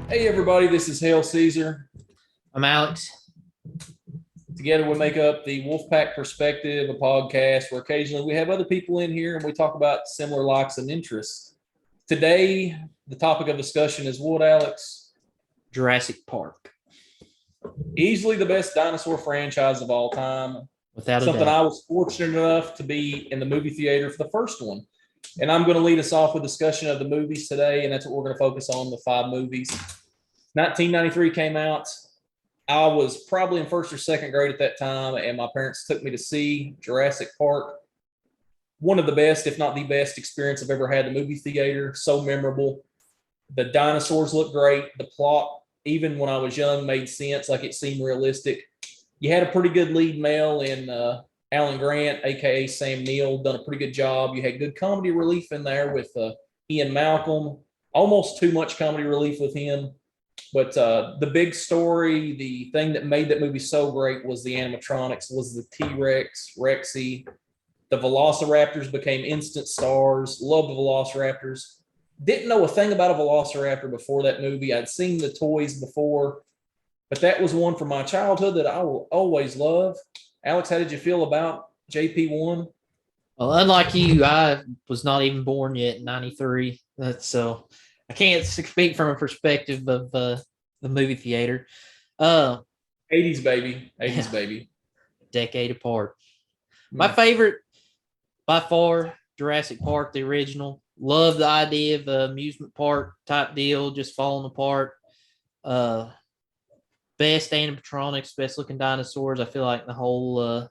Hey, everybody, this is Hail Caesar. I'm Alex. Together, we make up the Wolfpack Perspective, a podcast where occasionally we have other people in here and we talk about similar likes and interests. Today, the topic of discussion is what, Alex? Jurassic Park, Easily the best dinosaur franchise of all time. without a Something doubt. I was fortunate enough to be in the movie theater for the first one. And I'm going to lead us off with discussion of the movies today, and that's what we're going to focus on, the five movies. 1993 came out. I was probably in first or second grade at that time, and my parents took me to see Jurassic Park. One of the best, if not the best, experience I've ever had in the movie theater. So memorable. The dinosaurs looked great. The plot, even when I was young, made sense. Like it seemed realistic. You had a pretty good lead male in Alan Grant, aka Sam Neill, done a pretty good job. You had good comedy relief in there with Ian Malcolm. Almost too much comedy relief with him. But the big story, the thing that made that movie so great was the animatronics, was the T-Rex, Rexy. The Velociraptors became instant stars. Loved the Velociraptors. Didn't know a thing about a Velociraptor before that movie. I'd seen the toys before, but that was one from my childhood that I will always love. Alex, how did you feel about JP1? Well, unlike you, I was not even born yet in '93. So I can't speak from a perspective of the movie theater. Uh, 80s baby. 80s yeah, baby. decade apart. My Hmm. favorite by far, Jurassic Park, the original. Love the idea of an amusement park type deal, just falling apart. Uh, Best animatronics, best looking dinosaurs. I feel like the whole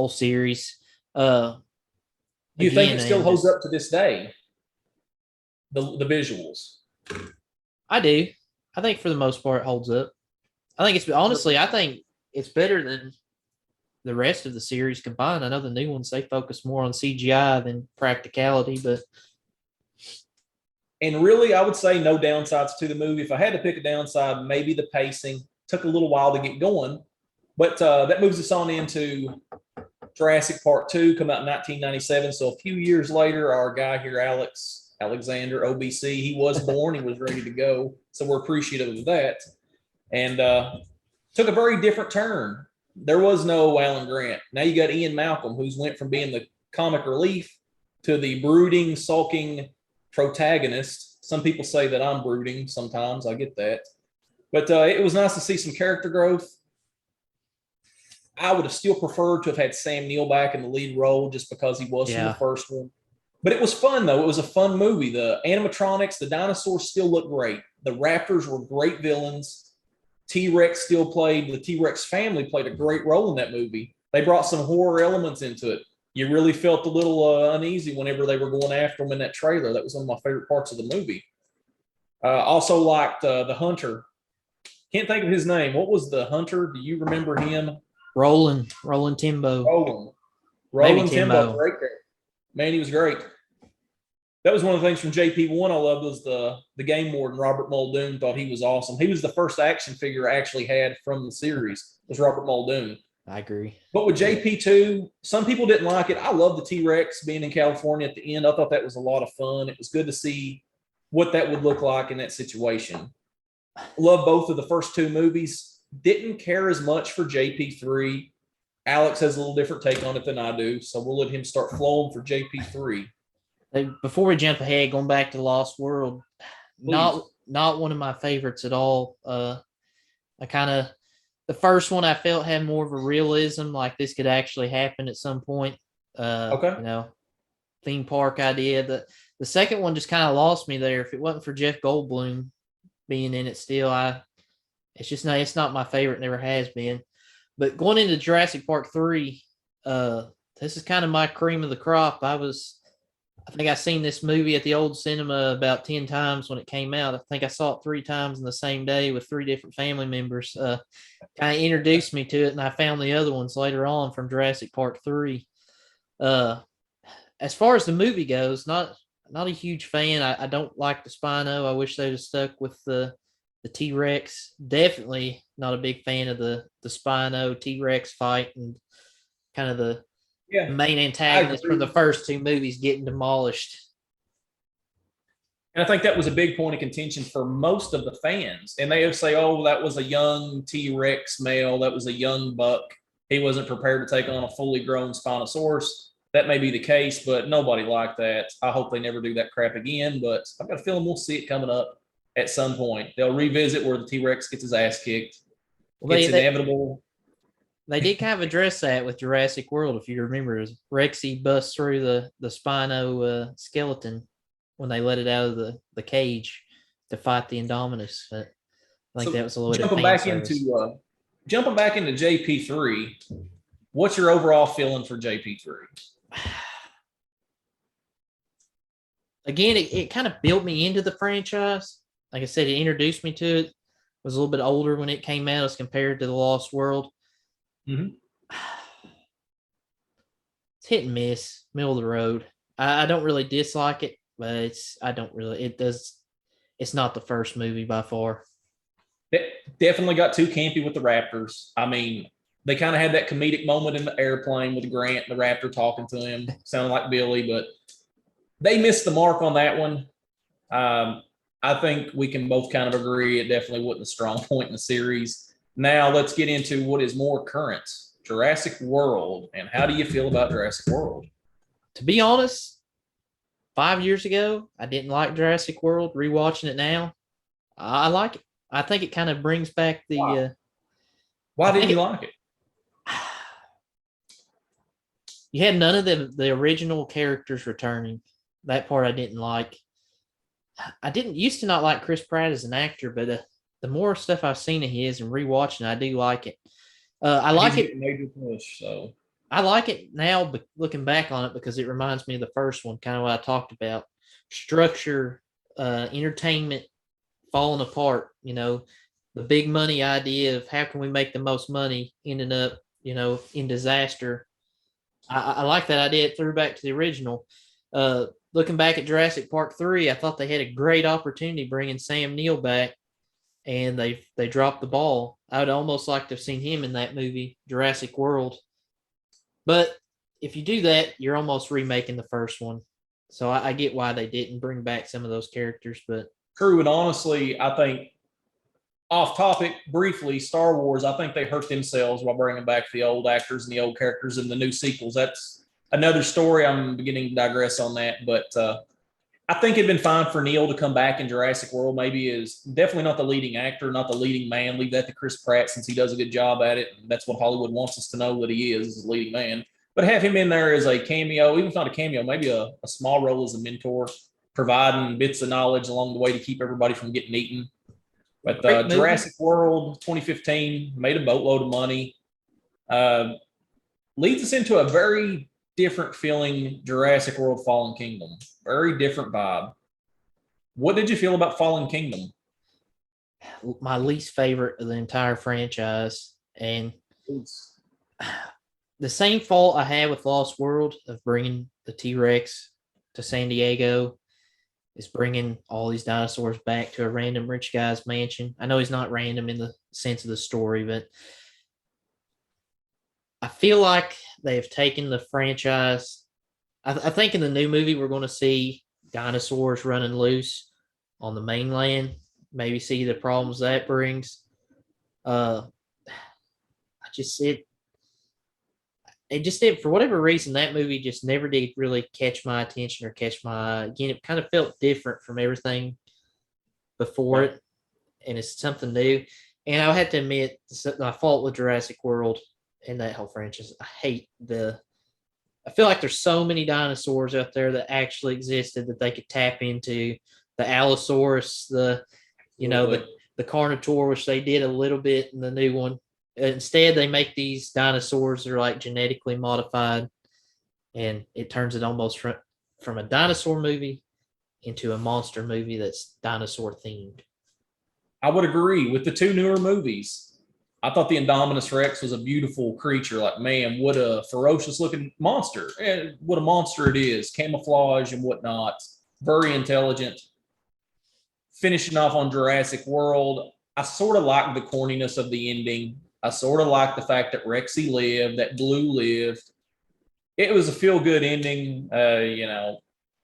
series. Uh, Do you think Again, it still man, holds just up to this day? The visuals. I do. I think for the most part it holds up. I think it's honestly, I think it's better than the rest of the series combined. I know the new ones they focus more on CGI than practicality, but And really, I would say no downsides to the movie. If I had to pick a downside, maybe the pacing took a little while to get going. But that moves us on into Jurassic Park 2, come out in 1997. So a few years later, our guy here, Alexander, OBC, he was born, he was ready to go. So we're appreciative of that. And took a very different turn. There was no Alan Grant. Now you got Ian Malcolm, who's went from being the comic relief to the brooding, sulking protagonist. Some people say that I'm brooding sometimes. I get that. But it was nice to see some character growth. I would have still preferred to have had Sam Neill back in the lead role just because he was from the yeah, first one. But it was fun, though. It was a fun movie. The animatronics, the dinosaurs still look great. The Raptors were great villains. T-Rex still played, the T-Rex family played a great role in that movie. They brought some horror elements into it. You really felt a little uneasy whenever they were going after him in that trailer. That was one of my favorite parts of the movie. Also liked the Hunter. Can't think of his name. What was the Hunter? Do you remember him? Roland Timbo, Roland. maybe Roland Timbo, Timbo. great there. Man, he was great. That was one of the things from JP1 I loved was the game warden Robert Muldoon. Thought he was awesome. He was the first action figure I actually had from the series was Robert Muldoon. I agree. But with JP2, some people didn't like it. I love the T-Rex being in California at the end. I thought that was a lot of fun. It was good to see what that would look like in that situation. Love both of the first two movies. Didn't care as much for JP3. Alex has a little different take on it than I do, so we'll let him start flowing for JP3. Before we jump ahead, going back to Lost World, Please. not one of my favorites at all. I kind of the first one I felt had more of a realism, like this could actually happen at some point. Okay. Theme park idea. The second one just kind of lost me there. If it wasn't for Jeff Goldblum being in it, still, it's not my favorite. Never has been. But going into Jurassic Park 3, this is kind of my cream of the crop. I think I seen this movie at the old cinema about 10 times when it came out. I think I saw it 3 times in the same day with 3 different family members. Kind of introduced me to it, and I found the other ones later on from Jurassic Park 3. Uh, as far as the movie goes, not a huge fan. I don't like the Spino. I wish they'd have stuck with the T Rex. Definitely not a big fan of the Spino T Rex fight and kind of the Yeah, main I antagonist from the agree. first two movies getting demolished. And I think that was a big point of contention for most of the fans. And they would say, oh, that was a young T Rex male. That was a young buck. He wasn't prepared to take on a fully grown Spinosaurus. That may be the case, but nobody liked that. I hope they never do that crap again. But I've got a feeling we'll see it coming up at some point. They'll revisit where the T Rex gets his ass kicked. Well, It's inevitable. they did kind of address that with Jurassic World, if you remember. Rexy busts through the Spino skeleton when they let it out of the cage to fight the Indominus. But I think So that was a little bit of jumping fan back service. into jumping back into JP3, what's your overall feeling for JP3? Again, it kind of built me into the franchise. Like I said, it introduced me to it. I was a little bit older when it came out as compared to The Lost World. Mm-hmm. It's hit and miss, middle of the road. I don't really dislike it, but it's not the first movie by far. Definitely got too campy with the Raptors. I mean, they kind of had that comedic moment in the airplane with Grant and the Raptor talking to him, sounding like Billy, but they missed the mark on that one. I think we can both kind of agree it definitely wasn't a strong point in the series. Now let's get into what is more current, Jurassic World. And how do you feel about Jurassic World? To be honest, 5 years ago, I didn't like Jurassic World. Rewatching it now, I like it. I think it kind of brings back the. Wow. Why didn't you like it? You had none of the original characters returning. That part I didn't like. I didn't used to not like Chris Pratt as an actor, but the more stuff I've seen of his and rewatching, I do like it. I like it. Major push, so I like it now, but looking back on it, because it reminds me of the first one, kind of what I talked about. Structure, entertainment falling apart, the big money idea of how can we make the most money ending up, in disaster. I like that idea. It threw back to the original. Looking back at Jurassic Park 3, I thought they had a great opportunity bringing Sam Neill back, and they dropped the ball. I would almost like to have seen him in that movie, Jurassic World. But if you do that, you're almost remaking the first one. So I get why they didn't bring back some of those characters. But true, and honestly, I think off topic briefly, Star Wars, I think they hurt themselves while bringing back the old actors and the old characters in the new sequels. That's another story. I'm beginning to digress on that, but I think it'd been fine for Neil to come back in Jurassic World. Maybe is definitely not the leading actor, not the leading man. Leave that to Chris Pratt since he does a good job at it. And that's what Hollywood wants us to know that he is a leading man. But have him in there as a cameo, even if not a cameo, maybe a small role as a mentor, providing bits of knowledge along the way to keep everybody from getting eaten. But Jurassic World 2015 made a boatload of money. Leads us into a very different feeling Jurassic World Fallen Kingdom. Very different vibe. What did you feel about Fallen Kingdom? My least favorite of the entire franchise. And the same fault I had with Lost World of bringing the T-Rex to San Diego is bringing all these dinosaurs back to a random rich guy's mansion. I know he's not random in the sense of the story, but I feel like they've taken the franchise. I think in the new movie, we're going to see dinosaurs running loose on the mainland. Maybe see the problems that brings. I just it just did, for whatever reason, that movie just never did really catch my attention or catch my eye. Again, it kind of felt different from everything before it, and it's something new. And I have to admit, my fault with Jurassic World and that whole franchise. I feel like there's so many dinosaurs out there that actually existed that they could tap into. The Allosaurus, the Carnotaur, which they did a little bit in the new one. Instead, they make these dinosaurs that are like genetically modified, and it turns it almost from a dinosaur movie into a monster movie that's dinosaur themed. I would agree with the two newer movies. I thought the Indominus Rex was a beautiful creature. Like, man, what a ferocious looking monster. And what a monster it is. Camouflage and whatnot. Very intelligent. Finishing off on Jurassic World, I sort of like the corniness of the ending. I sort of like the fact that Rexy lived, that Blue lived. It was a feel-good ending.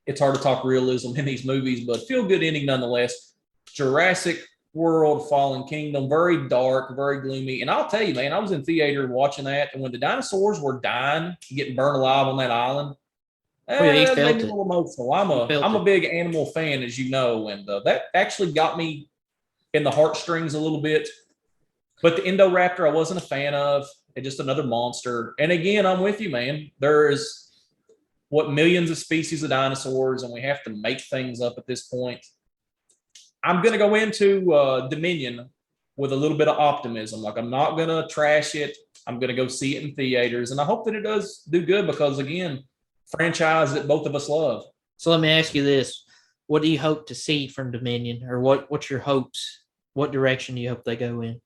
it's hard to talk realism in these movies, but feel good ending nonetheless. Jurassic World, Fallen Kingdom, very dark, very gloomy. And I'll tell you, man, I was in theater watching that, and when the dinosaurs were dying, getting burned alive on that island, Oh yeah, he that made felt me a it. little emotional. He felt I'm a it. big animal fan, as you know, and that actually got me in the heartstrings a little bit. But the Indoraptor, I wasn't a fan of. It's just another monster. And again, I'm with you, man. There's what millions of species of dinosaurs, and we have to make things up at this point. I'm going to go into Dominion with a little bit of optimism. Like, I'm not going to trash it. I'm going to go see it in theaters, and I hope that it does do good because, again, franchise that both of us love. So let me ask you this: what do you hope to see from Dominion, or what's your hopes? What direction do you hope they go in?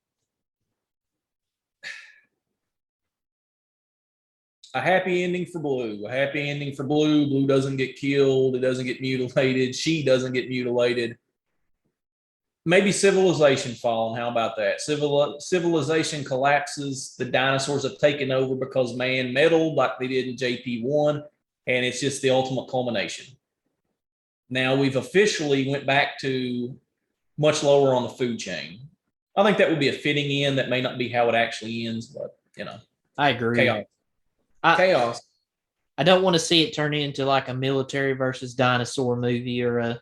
A happy ending for Blue. A happy ending for Blue. Blue doesn't get killed. It doesn't get mutilated. She doesn't get mutilated. Maybe civilization falling. How about that? Civilization collapses. The dinosaurs have taken over because man meddled like they did in JP1, and it's just the ultimate culmination. Now we've officially went back to much lower on the food chain. I think that would be a fitting end. That may not be how it actually ends, but I agree. chaos. I, Chaos. I don't want to see it turn into like a military versus dinosaur movie or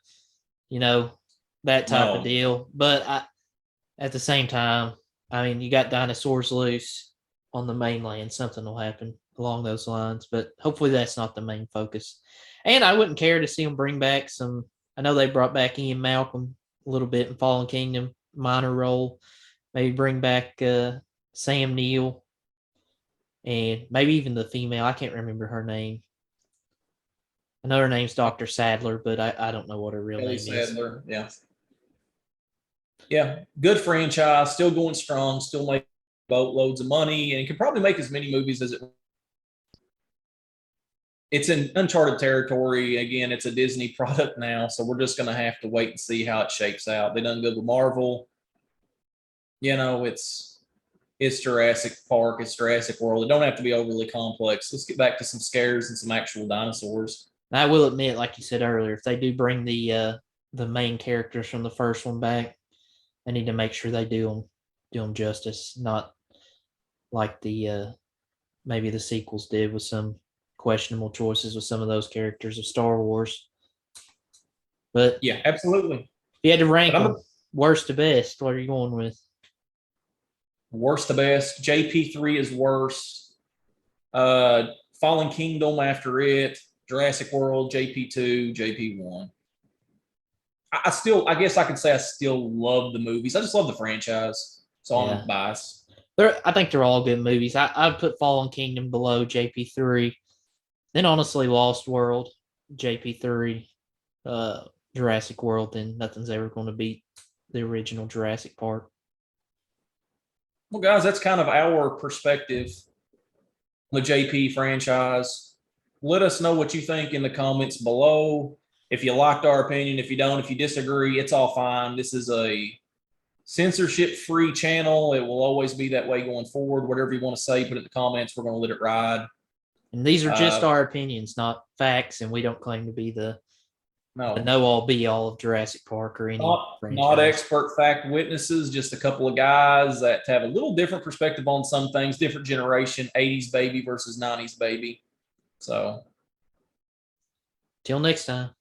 that type of No. deal. But at the same time, I mean, you got dinosaurs loose on the mainland. Something will happen along those lines. But hopefully that's not the main focus. And I wouldn't care to see them bring back some. I know they brought back Ian Malcolm a little bit in Fallen Kingdom, minor role. Maybe bring back Sam Neill and maybe even the female. I can't remember her name. I know her name's Dr. Sadler, but I don't know what her real Kelly name is. Sadler. Yeah. Yeah. Good franchise. Still going strong. Still making boatloads of money, and can probably make as many movies as it. It's in uncharted territory. Again, it's a Disney product now, so we're just going to have to wait and see how it shapes out. They done good with Marvel. It's Jurassic Park. It's Jurassic World. It don't have to be overly complex. Let's get back to some scares and some actual dinosaurs. And I will admit, like you said earlier, if they do bring the main characters from the first one back, they need to make sure they do them justice, not like the maybe the sequels did with some questionable choices with some of those characters of Star Wars. But Yeah, absolutely. if you had to rank But I'm them worst to best, what are you going with? worst to best. JP3 is worst. Fallen Kingdom after it. Jurassic World, JP2, JP1. I guess I could say I still love the movies. I just love the franchise. So Yeah. I'm biased. I think they're all good movies. I'd put Fallen Kingdom below JP3. Then honestly, Lost World, JP3, Jurassic World, then nothing's ever going to beat the original Jurassic Park. Well, guys, that's kind of our perspective on the JP franchise. Let us know what you think in the comments below. If you liked our opinion, if you don't, if you disagree, it's all fine. This is a censorship-free channel. It will always be that way going forward. Whatever you want to say, put it in the comments. We're going to let it ride. And these are just our opinions, not facts, and we don't claim to be the know-all, be-all of Jurassic Park or any franchise. Not expert fact witnesses, just a couple of guys that have a little different perspective on some things, different generation, 80s baby versus 90s baby. So till next time.